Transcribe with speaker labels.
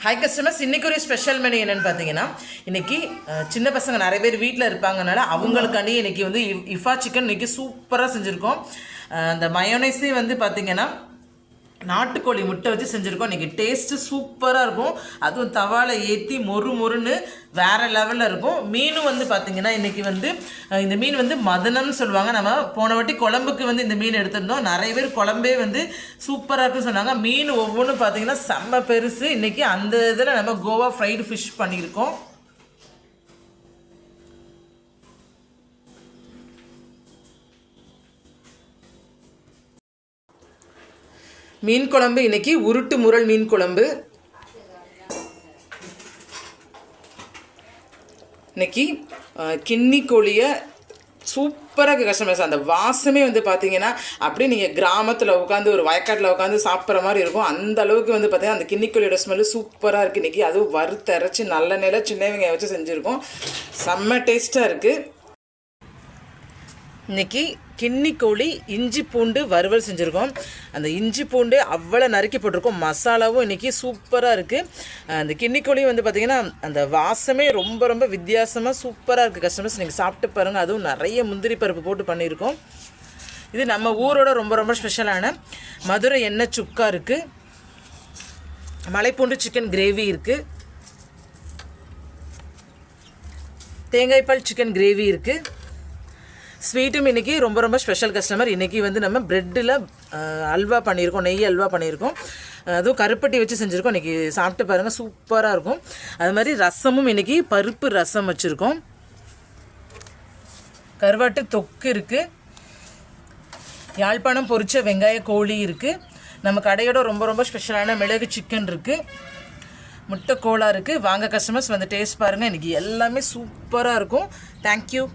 Speaker 1: Hi customers, இன்றைக்கி ஒரு special menu என்னென்னு பார்த்தீங்கன்னா, இன்றைக்கி சின்ன பசங்க நிறைய பேர் வீட்டில் இருப்பாங்கனால அவங்களுக்காண்டி இன்றைக்கி வந்து இஃபா சிக்கன் இன்றைக்கி சூப்பராக செஞ்சுருக்கோம். அந்த மயோனைஸே வந்து பார்த்திங்கன்னா நாட்டுக்கோழி முட்டை வச்சு செஞ்சுருக்கோம். இன்றைக்கி டேஸ்ட்டு சூப்பராக இருக்கும். அதுவும் தவாவில் ஏற்றி மொறுன்னு வேறு லெவலில் இருக்கும். மீனும் வந்து பார்த்திங்கன்னா இன்றைக்கி வந்து இந்த மீன் வந்து மதனம்னு சொல்லுவாங்க. நம்ம போன வாட்டி குழம்புக்கு வந்து இந்த மீன் எடுத்திருந்தோம். நிறைய பேர் குழம்பே வந்து சூப்பராக இருக்குன்னு சொன்னாங்க. மீன் ஒவ்வொன்றும் பார்த்திங்கன்னா செம்ம பெருசு. இன்றைக்கி அந்த இதில் நம்ம கோவா ஃப்ரைடு ஃபிஷ் பண்ணியிருக்கோம். மீன் குழம்பு இன்றைக்கி உருட்டு முரல் மீன் குழம்பு. இன்றைக்கி கிண்ணி கோழியை சூப்பராக கஸ்டமர்ஸ். அந்த வாசமே வந்து பார்த்தீங்கன்னா அப்படியே நீங்கள் கிராமத்தில் உட்காந்து ஒரு வயக்காட்டில் உட்காந்து சாப்பிட்ற மாதிரி இருக்கும். அந்த அளவுக்கு வந்து பார்த்தீங்கன்னா அந்த கிண்ணி கோழியோட ஸ்மெல்லு சூப்பராக இருக்குது. இன்றைக்கி அதுவும் வறுத்தரைச்சி நல்ல நிலை சின்ன வெங்காயம் வச்சு செஞ்சுருக்கோம். செம்ம டேஸ்ட்டாக இருக்குது. இன்றைக்கி கிண்ணி கோழி இஞ்சி பூண்டு வறுவல் செஞ்சுருக்கோம். அந்த இஞ்சி பூண்டு அவ்வளோ நறுக்கி போட்டிருக்கோம். மசாலாவும் இன்றைக்கி சூப்பராக இருக்குது. அந்த கிண்ணி கோழியும் வந்து பார்த்திங்கன்னா அந்த வாசமே ரொம்ப வித்தியாசமாக சூப்பராக இருக்குது கஸ்டமர்ஸ். நீங்கள் சாப்பிட்டு பாருங்கள். அதுவும் நிறைய முந்திரி பருப்பு போட்டு பண்ணியிருக்கோம். இது நம்ம ஊரோட ரொம்ப ஸ்பெஷலான மதுரை எண்ணெய் சுக்கா இருக்குது. மலைப்பூண்டு சிக்கன் கிரேவி இருக்குது. தேங்காய்பால் சிக்கன் கிரேவி இருக்குது. ஸ்வீட்டும் இன்றைக்கி ரொம்ப ஸ்பெஷல் கஸ்டமர். இன்றைக்கி வந்து நம்ம ப்ரெட்டில் அல்வா பண்ணியிருக்கோம், நெய் அல்வா பண்ணியிருக்கோம். அதுவும் கருப்பட்டி வச்சு செஞ்சுருக்கோம். இன்றைக்கி சாப்பிட்டு பாருங்கள், சூப்பராக இருக்கும். அது மாதிரி ரசமும் இன்றைக்கி பருப்பு ரசம் வச்சுருக்கோம். கருவாட்டு தொக்கு இருக்குது. யாழ்ப்பாணம் பொரிச்ச வெங்காய கோழி இருக்குது. நம்ம கடையோட ரொம்ப ஸ்பெஷலான மிளகு சிக்கன் இருக்குது. முட்டை கோலா இருக்குது. வாங்க கஸ்டமர்ஸ் வந்து டேஸ்ட் பாருங்கள். இன்றைக்கி எல்லாமே சூப்பராக இருக்கும். தேங்க்யூ.